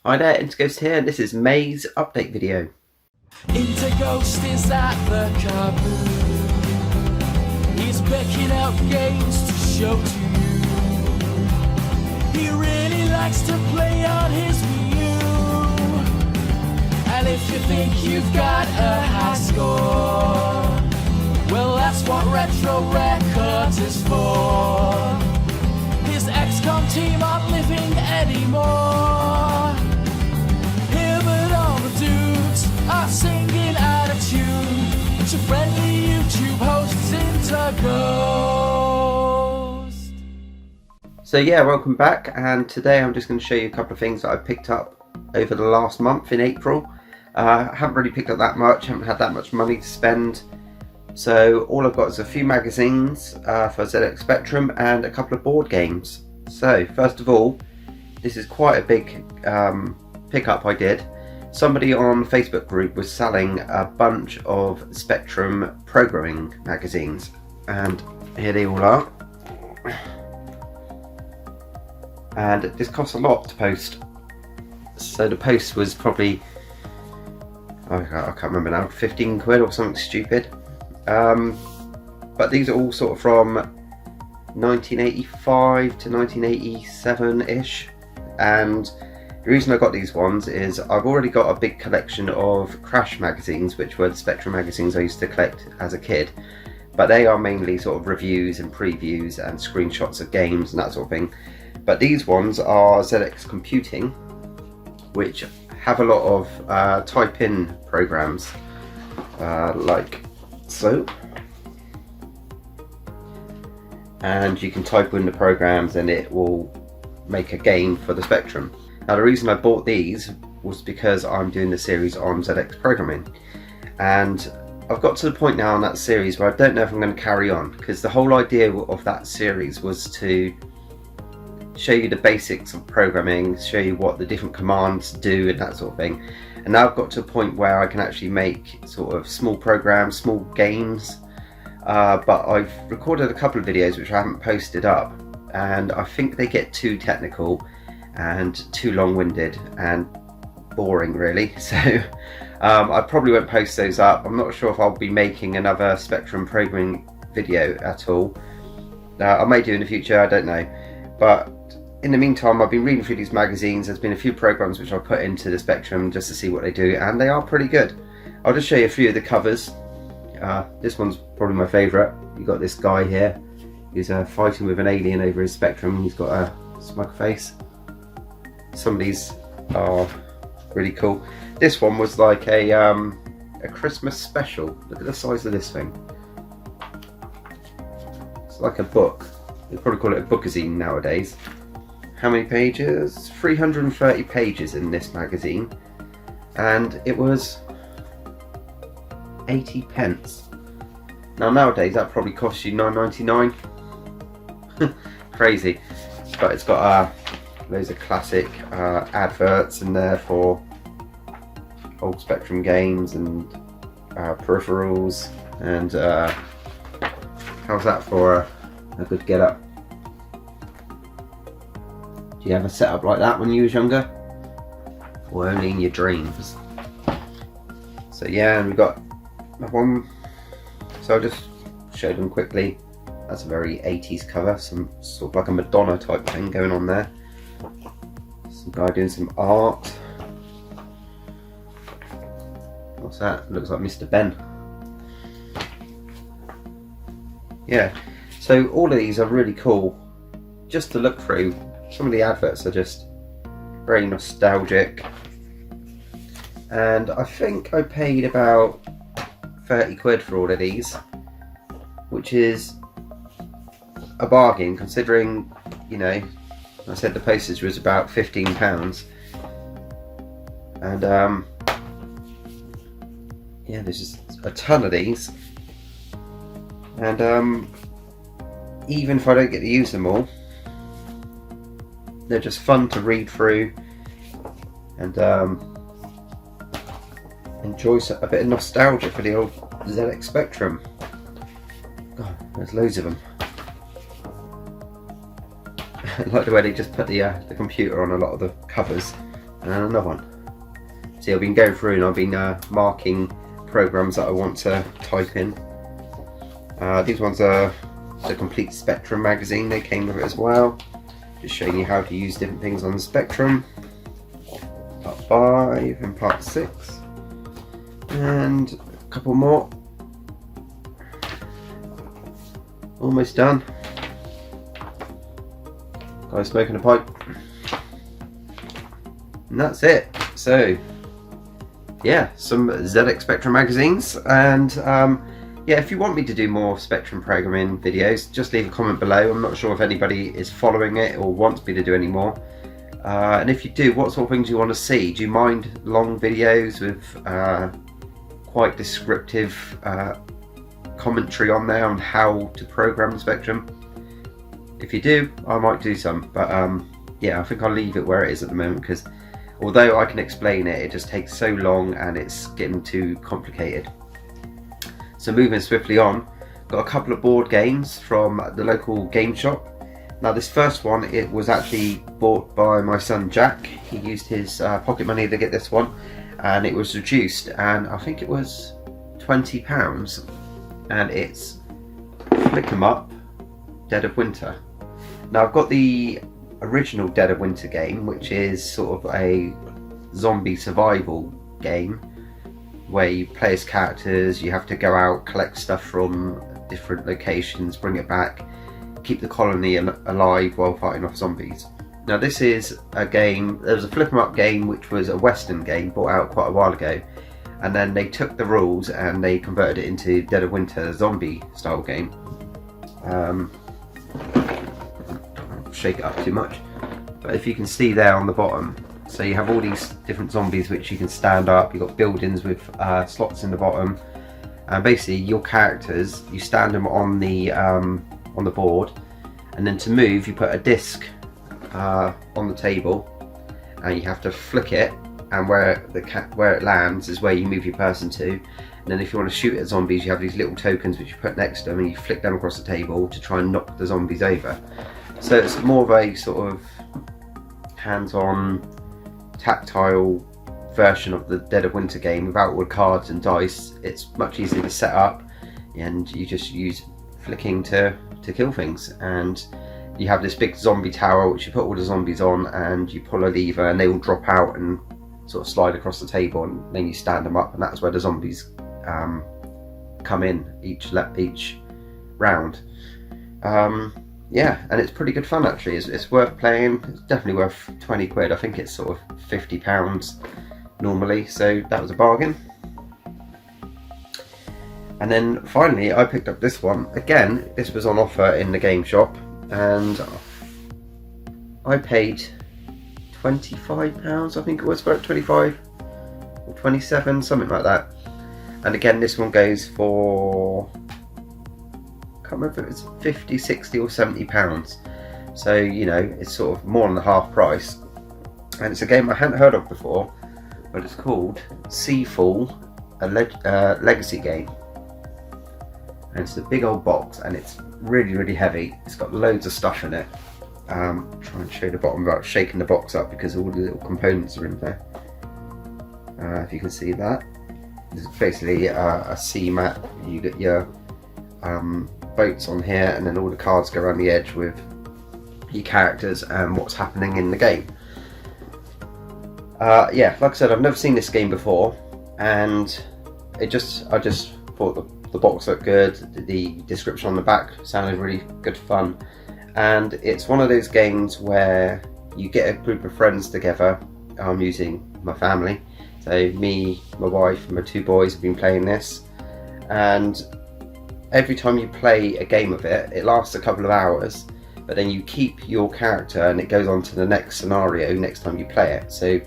Hi there, interghost here, and this is May's update video. Interghost is at the kaboom. He's picking up games to show to you. He really likes to play on his Wii U. And if you think you've got a high score, well, that's what Retro Records is for. His XCOM team aren't living anymore. Him and all the dudes are singing out of tune. It's your friendly YouTube hosts, interghost. So yeah, welcome back, and today I'm just going to show you a couple of things that I picked up over the last month in April. I haven't really picked up that much, haven't had that much money to spend. So all I've got is a few magazines for ZX Spectrum and a couple of board games. So first of all, this is quite a big pickup I did. Somebody on the Facebook group was selling a bunch of Spectrum programming magazines, and here they all are. And this costs a lot to post. So the post was probably, I can't remember now, 15 quid or something stupid. But these are all sort of from 1985 to 1987-ish, and the reason I got these ones is I've already got a big collection of Crash magazines, which were the Spectrum magazines I used to collect as a kid, but they are mainly sort of reviews and previews and screenshots of games and that sort of thing. But these ones are ZX Computing, which have a lot of type-in programs, like so. And you can type in the programs and it will make a game for the Spectrum. Now the reason I bought these was because I'm doing the series on ZX programming, and I've got to the point now in that series where I don't know if I'm going to carry on, because the whole idea of that series was to show you the basics of programming, show you what the different commands do and that sort of thing. And now I've got to a point where I can actually make sort of small programs, small games, but I've recorded a couple of videos which I haven't posted up, and I think they get too technical and too long-winded and boring really, so I probably won't post those up. I'm not sure if I'll be making another Spectrum programming video at all. I may do in the future, I don't know, but in the meantime I've been reading through these magazines. There's been a few programs which I've put into the Spectrum just to see what they do, and they are pretty good. I'll just show you a few of the covers. This one's probably my favourite. You've got this guy here who's fighting with an alien over his Spectrum. He's got a smug face. Some of these are really cool. This one was like a Christmas special. Look at the size of this thing. It's like a book. They'd probably call it a bookazine nowadays. How many pages? 330 pages in this magazine, and it was 80 pence. Now nowadays that probably costs you £9.99. Crazy. But it's got loads of classic adverts in there for old Spectrum games and peripherals, and how's that for a good get up? Do you have a setup like that when you was younger, or only in your dreams? So yeah, and we've got one, so I'll just show them quickly. That's a very 80s cover, some sort of like a Madonna type thing going on there. Some guy doing some art. What's that? Looks like Mr. Ben. Yeah, so all of these are really cool just to look through. Some of the adverts are just very nostalgic, and I think I paid about 30 quid for all of these, which is a bargain considering, you know, I said the postage was about £15, and yeah, there's just a ton of these, and even if I don't get to use them all, they're just fun to read through and enjoy a bit of nostalgia for the old ZX Spectrum. God, there's loads of them. I like the way they just put the computer on a lot of the covers. and another one. See, I've been going through and I've been marking programs that I want to type in. These ones are the Complete Spectrum magazine, they came with it as well. Just showing you how to use different things on the Spectrum. Part 5 and part 6. And a couple more. Almost done. Guy smoking a pipe. And that's it. So, yeah, some ZX Spectrum magazines, and yeah, if you want me to do more Spectrum programming videos, just leave a comment below. I'm not sure if anybody is following it or wants me to do any more. And if you do, what sort of things do you want to see? Do you mind long videos with quite descriptive commentary on there on how to program Spectrum? If you do, I might do some, but yeah, I think I'll leave it where it is at the moment, because although I can explain it, it just takes so long and it's getting too complicated. So moving swiftly on, got a couple of board games from the local game shop. Now this first one, it was actually bought by my son Jack. He used his pocket money to get this one, and it was reduced, and I think it was £20, and it's Flick 'em Up Dead of Winter. Now I've got the original Dead of Winter game, which is sort of a zombie survival game where you play as characters, you have to go out, collect stuff from different locations, bring it back, keep the colony alive while fighting off zombies. Now this is a game, there was a Flip 'em Up game which was a Western game bought out quite a while ago, and then they took the rules and they converted it into Dead of Winter zombie style game. Don't shake it up too much, but if you can see there on the bottom, so you have all these different zombies which you can stand up. You've got buildings with slots in the bottom, and basically your characters, you stand them on the board, and then to move you put a disc on the table, and you have to flick it, and where it lands is where you move your person to. And then if you want to shoot at zombies, you have these little tokens which you put next to them, and you flick them across the table to try and knock the zombies over. So it's more of a sort of hands-on, tactile version of the Dead of Winter game without all the cards and dice. It's much easier to set up, and you just use flicking to kill things. And you have this big zombie tower which you put all the zombies on, and you pull a lever and they all drop out and sort of slide across the table, and then you stand them up, and that's where the zombies come in each round. Yeah, and it's pretty good fun actually. It's worth playing. It's definitely worth 20 quid. I think it's sort of £50 normally, so that was a bargain. And then finally I picked up this one. Again, this was on offer in the game shop, and I paid £25, I think it was, for it, 25 or 27, something like that. And again, this one goes for, I can't remember if it was 50, 60 or £70. So, you know, it's sort of more than the half price. And it's a game I hadn't heard of before, but it's called Seafall, a legacy game. And it's a big old box, and it's really, really heavy. It's got loads of stuff in it. Try and show the bottom without shaking the box up, because all the little components are in there. If you can see that. It's basically a sea map. You get your boats on here, and then all the cards go around the edge with your characters and what's happening in the game. Yeah, like I said, I've never seen this game before, and I just thought the box looked good, the description on the back sounded really good fun, and it's one of those games where you get a group of friends together. I'm using my family, so me, my wife and my 2 boys have been playing this, and every time you play a game of it, it lasts a couple of hours, but then you keep your character and it goes on to the next scenario next time you play it. So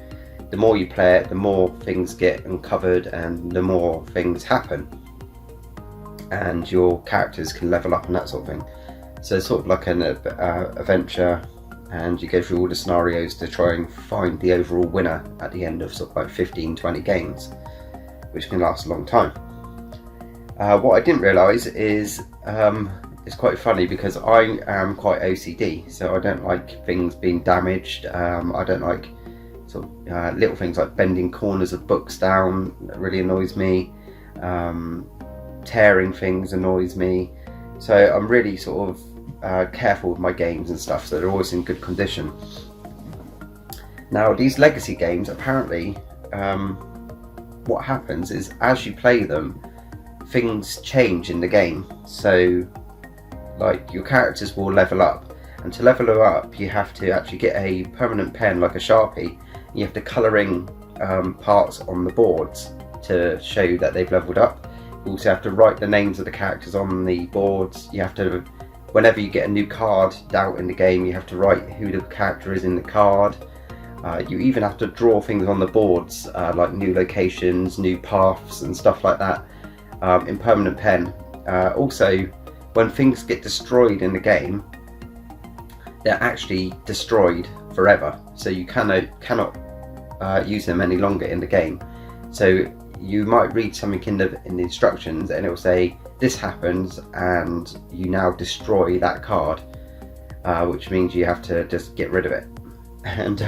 the more you play it, the more things get uncovered and the more things happen, and your characters can level up and that sort of thing. So it's sort of like an adventure, and you go through all the scenarios to try and find the overall winner at the end of sort of like 15-20 games, which can last a long time. What I didn't realise is it's quite funny, because I am quite OCD, so I don't like things being damaged. I don't like sort of little things like bending corners of books down really annoys me. Tearing things annoys me. So I'm really sort of careful with my games and stuff, so they're always in good condition. Now these legacy games, apparently what happens is as you play them, things change in the game. So like your characters will level up, and to level them up you have to actually get a permanent pen like a Sharpie. You have to colour in parts on the boards to show that they've leveled up. You also have to write the names of the characters on the boards. You have to, whenever you get a new card out in the game, you have to write who the character is in the card. You even have to draw things on the boards, like new locations, new paths and stuff like that, in permanent pen. Also, when things get destroyed in the game, they're actually destroyed forever, so you cannot use them any longer in the game. So you might read something in the instructions and it will say this happens and you now destroy that card, which means you have to just get rid of it. And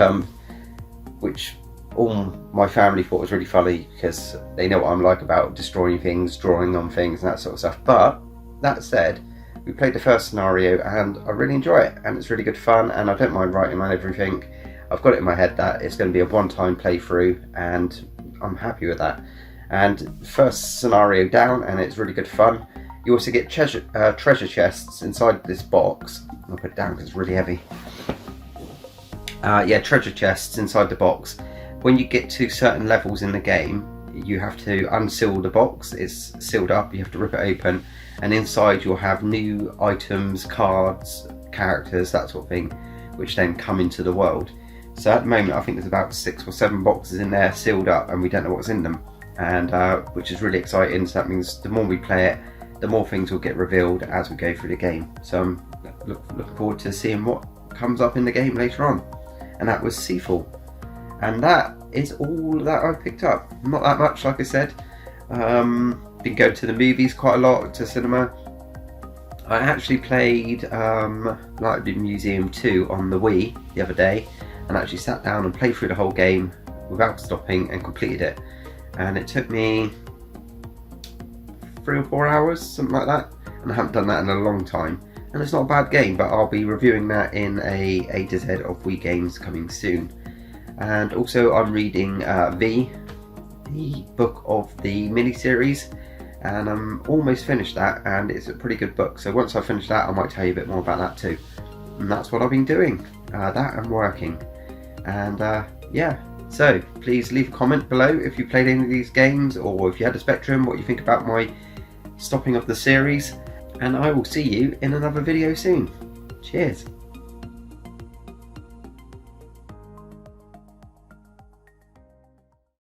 which all my family thought was really funny, because they know what I'm like about destroying things, drawing on things and that sort of stuff. But that said, we played the first scenario and I really enjoy it, and it's really good fun, and I don't mind writing on everything. I've got it in my head that it's going to be a one-time playthrough and I'm happy with that. And first scenario down, and it's really good fun. You also get treasure chests inside this box. I'll put it down because it's really heavy. Yeah, treasure chests inside the box. When you get to certain levels in the game, you have to unseal the box. It's sealed up, you have to rip it open, and inside you'll have new items, cards, characters, that sort of thing, which then come into the world. So at the moment I think there's about 6 or 7 boxes in there sealed up, and we don't know what's in them, and which is really exciting. So that means the more we play it, the more things will get revealed as we go through the game. So I'm looking forward to seeing what comes up in the game later on. And that was Seafall, and that is all that I picked up. Not that much, like I said. Been going to the movies quite a lot, to cinema. I actually played Light of the Museum 2 on the Wii the other day, and actually sat down and played through the whole game without stopping and completed it. And it took me 3 or 4 hours, something like that, and I haven't done that in a long time. And it's not a bad game, but I'll be reviewing that in A to Z of Wii games coming soon. And also I'm reading the book of the mini-series, and I'm almost finished that, and it's a pretty good book. So once I finish that, I might tell you a bit more about that too. And that's what I've been doing, that and working. And yeah, so please leave a comment below if you played any of these games, or if you had a Spectrum, what you think about my stopping of the series. And I will see you in another video soon. Cheers.